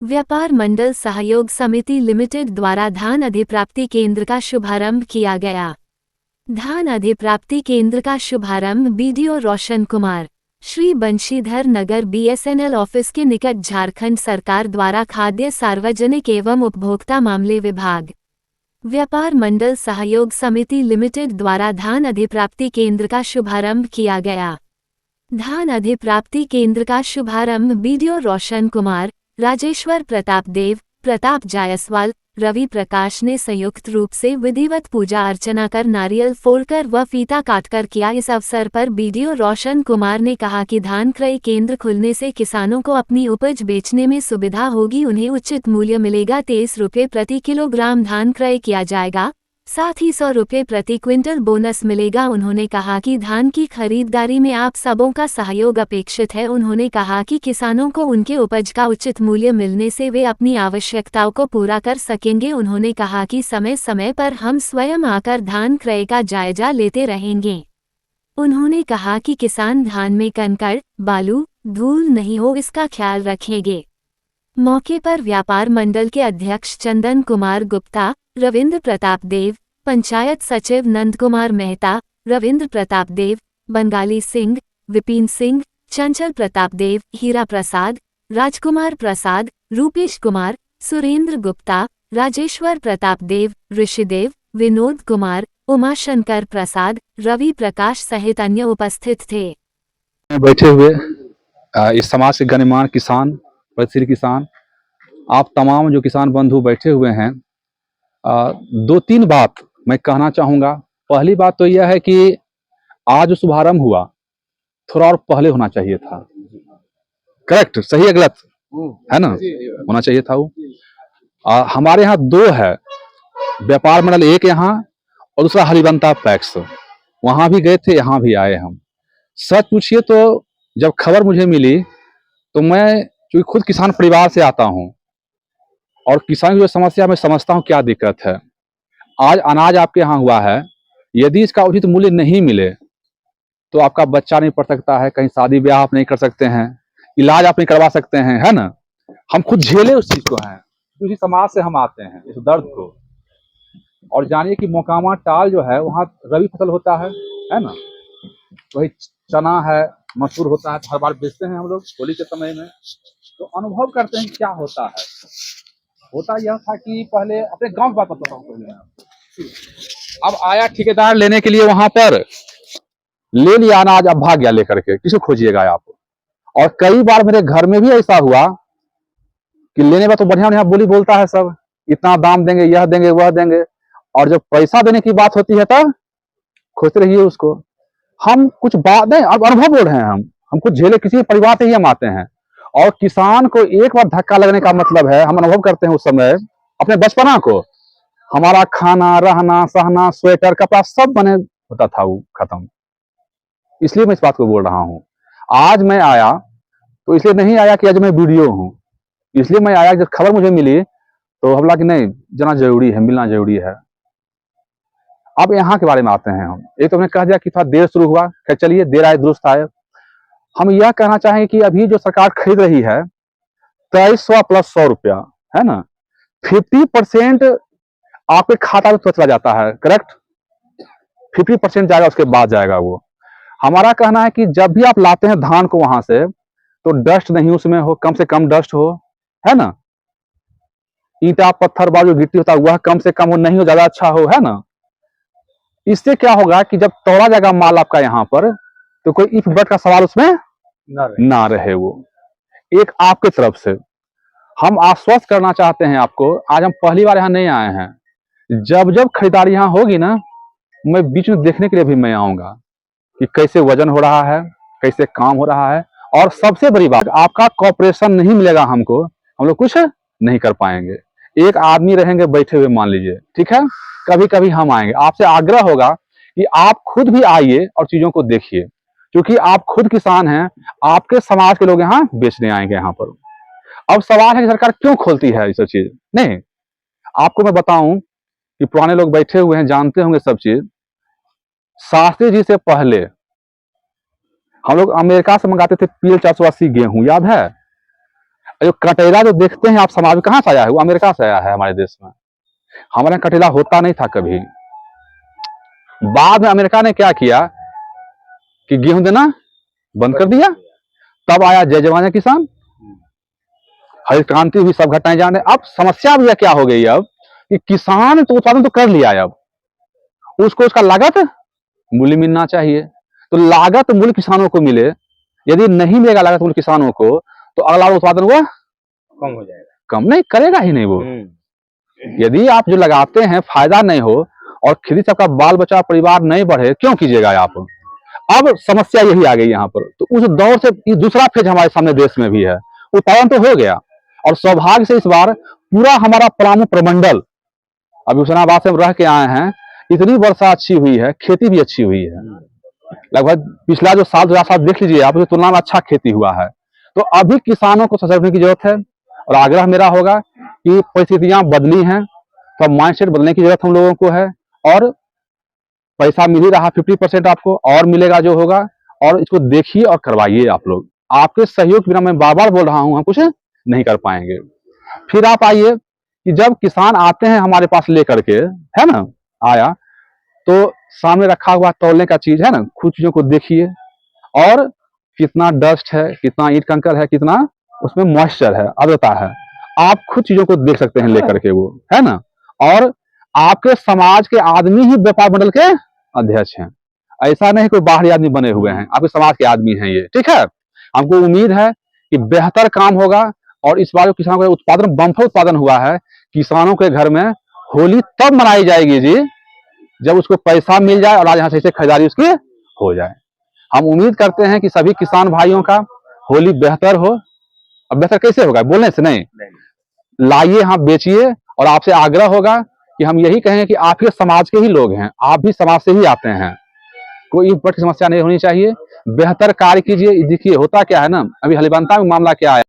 व्यापार मंडल सहयोग समिति लिमिटेड द्वारा धान अधिप्राप्ति केंद्र का शुभारंभ किया गया। धान अधिप्राप्ति केंद्र का शुभारंभ बीडीओ रोशन कुमार, श्री बंशीधर नगर बीएसएनएल ऑफिस के निकट झारखंड सरकार द्वारा खाद्य सार्वजनिक एवं उपभोक्ता मामले विभाग, व्यापार मंडल सहयोग समिति लिमिटेड द्वारा धान अधिप्राप्ति केंद्र का शुभारंभ किया गया। धान अधिप्राप्ति केंद्र का शुभारंभ बीडीओ रोशन कुमार, राजेश्वर प्रताप देव, प्रताप जायसवाल, रवि प्रकाश ने संयुक्त रूप से विधिवत पूजा अर्चना कर नारियल फोड़कर व फीता काटकर किया। इस अवसर पर बीडीओ रोशन कुमार ने कहा कि धान क्रय केंद्र खुलने से किसानों को अपनी उपज बेचने में सुविधा होगी, उन्हें उचित मूल्य मिलेगा। 23 रुपये प्रति किलोग्राम धान क्रय किया जाएगा, साथ ही 100 रुपये प्रति क्विंटल बोनस मिलेगा। उन्होंने कहा कि धान की खरीदारी में आप सबों का सहयोग अपेक्षित है। उन्होंने कहा कि किसानों को उनके उपज का उचित मूल्य मिलने से वे अपनी आवश्यकताओं को पूरा कर सकेंगे। उन्होंने कहा कि समय समय पर हम स्वयं आकर धान क्रय का जायजा लेते रहेंगे। उन्होंने कहा कि किसान धान में कंकड़, बालू, धूल नहीं हो, इसका ख्याल रखेंगे। मौके पर व्यापार मंडल के अध्यक्ष चंदन कुमार गुप्ता, रविंद्र प्रताप देव, पंचायत सचिव नंद कुमार मेहता, रविंद्र प्रताप देव, बंगाली सिंह, विपिन सिंह, चंचल प्रताप देव, हीरा प्रसाद, राजकुमार प्रसाद, रूपेश कुमार, सुरेंद्र गुप्ता, राजेश्वर प्रताप देव, ऋषिदेव, विनोद कुमार, उमाशंकर प्रसाद, रवि प्रकाश सहित अन्य उपस्थित थे। बैठे हुए इस समाज के गणमान्य किसान, प्रगतिशील किसान, आप तमाम जो किसान बंधु बैठे हुए हैं, 2-3 बात मैं कहना चाहूँगा। पहली बात तो यह है कि आज जो शुभारंभ हुआ थोड़ा और पहले होना चाहिए था। करेक्ट, सही है गलत है ना? होना चाहिए था वो। हमारे यहाँ 2 है, व्यापार मंडल, एक यहाँ और दूसरा हरिबंता पैक्स। वहाँ भी गए थे, यहाँ भी आए हम। सच पूछिए तो जब खबर मुझे मिली तो मैं चूँकि खुद किसान परिवार से आता हूँ और किसान की जो समस्या मैं समझता हूँ क्या दिक्कत है। आज अनाज आपके यहाँ हुआ है, यदि इसका उचित मूल्य नहीं मिले तो आपका बच्चा नहीं पढ़ सकता है, कहीं शादी ब्याह आप नहीं कर सकते हैं, इलाज आप नहीं करवा सकते हैं, है ना? हम खुद झेले उस चीज को हैं, उसी समाज से हम आते हैं इस दर्द को। और जानिए कि मोकामा टाल जो है वहाँ रबी फसल होता है ना? वही चना है, मसूर होता है, हर बार बेचते हैं हम लोग होली के समय में। तो अनुभव करते हैं क्या होता है। होता यह था कि पहले अपने गांव की बात बताता हूँ पहले। अब आया ठेकेदार लेने के लिए, वहां पर ले लिया अनाज, अब भाग गया लेकर के, किसको खोजिएगा आप। और कई बार मेरे घर में भी ऐसा हुआ कि लेने में तो बढ़िया बढ़िया बोली बोलता है सब, इतना दाम देंगे, यह देंगे, वह देंगे, और जब पैसा देने की बात होती है तब खोजते रहिए उसको। हम कुछ बात नहीं, अब अनुभव बोल रहे हैं, हम कुछ झेले, किसी परिवार से ही हम आते हैं। और किसान को एक बार धक्का लगने का मतलब है, हम अनुभव करते हैं उस समय अपने बचपना को, हमारा खाना, रहना, सहना, स्वेटर, कपड़ा सब बने होता था, वो खत्म। इसलिए मैं इस बात को बोल रहा हूँ। आज मैं आया तो इसलिए नहीं आया कि आज मैं वीडियो हूँ, इसलिए मैं आया जब खबर मुझे मिली तो हम लगा कि नहीं, जाना जरूरी है, मिलना जरूरी है। अब यहाँ के बारे में आते हैं हम। एक तो हमने कह दिया कि थोड़ा देर शुरू हुआ, खैर चलिए, देर आए दुरुस्त आए। हम यह कहना चाहेंगे कि अभी जो सरकार खरीद रही है 2300 प्लस 100 रुपया, है ना, 50% आपके खाता में तो चला जाता है, करेक्ट? 50% जाएगा, उसके बाद जाएगा वो। हमारा कहना है कि जब भी आप लाते हैं धान को वहां से, तो डस्ट नहीं उसमें हो, कम से कम डस्ट हो, है ना? ईंटा पत्थर बालू गिट्टी होता है वह कम से कम हो, नहीं हो ज्यादा अच्छा हो, है ना? इससे क्या होगा कि जब तोड़ा जाएगा माल आपका यहाँ पर, तो कोई इफ बट का सवाल उसमें ना रहे। वो एक आपके तरफ से हम आश्वस्त करना चाहते हैं आपको। आज हम पहली बार यहाँ नहीं आए हैं, जब जब खरीदारी यहाँ होगी ना, मैं बीच में देखने के लिए भी मैं आऊंगा कि कैसे वजन हो रहा है, कैसे काम हो रहा है। और सबसे बड़ी बात, आपका कॉपरेशन नहीं मिलेगा हमको, हम लोग कुछ नहीं कर पाएंगे। एक आदमी रहेंगे बैठे हुए, मान लीजिए, ठीक है, कभी कभी हम आएंगे। आपसे आग्रह होगा कि आप खुद भी आइए और चीजों को देखिए, क्योंकि आप खुद किसान हैं, आपके समाज के लोग यहाँ बेचने आएंगे यहाँ पर। अब सवाल है कि सरकार क्यों खोलती है ये सब चीज? नहीं, आपको मैं बताऊं कि पुराने लोग बैठे हुए हैं, जानते होंगे सब चीज। शास्त्री जी से पहले हम लोग अमेरिका से मंगाते थे PL 480 गेहूं, याद है? जो कटेला जो देखते हैं आप समाज में, कहाँ से आया है? वो अमेरिका से आया है हमारे देश में। हमारे यहाँ कटेला होता नहीं था कभी। बाद में अमेरिका ने क्या किया कि गेहूं देना बंद कर दिया, तब आया जय जवान जय किसान, हरित क्रांति हुई, सब घटनाएं जाने। अब समस्या भी क्या हो गई अब कि किसान तो उत्पादन तो कर लिया है, अब उसको उसका लागत मूल्य मिलना चाहिए। तो लागत मूल्य किसानों को मिले, यदि नहीं मिलेगा लागत मूल्य किसानों को तो अगला उत्पादन वो कम हो जाएगा, कम नहीं करेगा ही नहीं वो। यदि आप जो लगाते हैं फायदा नहीं हो और खेती से आपका बाल बच्चा परिवार नहीं बढ़े, क्यों कीजिएगा आप? अब समस्या यही आ गई यहाँ पर। तो उस दौर से ये दूसरा फेज हमारे सामने देश में भी है। उत्पादन तो हो गया और सौभाग्य से इस बार पूरा हमारा पलामू प्रमंडल, अभी हुसैनाबाद से हम रह के आए हैं, इतनी वर्षा अच्छी हुई है, खेती भी अच्छी हुई है। लगभग पिछला जो साल 2007 देख लीजिए आप, उसकी तुलना में अच्छा खेती हुआ है। तो अभी किसानों को सजगने की जरूरत है और आग्रह मेरा होगा कि परिस्थितियां बदली हैं तो माइंडसेट बदलने की जरूरत हम लोगों को है। और पैसा मिल ही रहा 50% आपको और मिलेगा जो होगा, और इसको देखिए और करवाइए आप लोग। आपके सहयोग बिना, मैं बार बार बोल रहा हूं, हम कुछ नहीं कर पाएंगे। फिर आप आइए कि जब किसान आते हैं हमारे पास लेकर के, है ना, आया तो सामने रखा हुआ तौलने का चीज है ना, खुद चीजों को देखिए और कितना डस्ट है, कितना ईंट कंकर है, कितना उसमें मॉइस्चर है, आर्द्रता है, आप खुद चीजों को देख सकते हैं लेकर के वो, है ना। और आपके समाज के आदमी ही व्यापार मंडल के अध्यक्ष हैं, ऐसा नहीं कोई बाहरी आदमी बने हुए हैं, आपके समाज के आदमी हैं ये, ठीक है। हमको उम्मीद है कि बेहतर काम होगा और इस बार जो किसानों का उत्पादन बम्पर उत्पादन हुआ है, किसानों के घर में होली तब मनाई जाएगी जी जब उसको पैसा मिल जाए और आज यहाँ से खरीदारी उसकी हो जाए। हम उम्मीद करते हैं कि सभी किसान भाइयों का होली बेहतर हो। अब बेहतर कैसे होगा? बोलने से नहीं, लाइए, यहाँ बेचिए। और आपसे आग्रह होगा कि हम यही कहेंगे कि आप ही समाज के ही लोग हैं, आप भी समाज से ही आते हैं, कोई इंपॉर्ट की समस्या नहीं होनी चाहिए। बेहतर कार्य कीजिए। देखिए होता क्या है ना, अभी हलिबंता में मामला क्या है,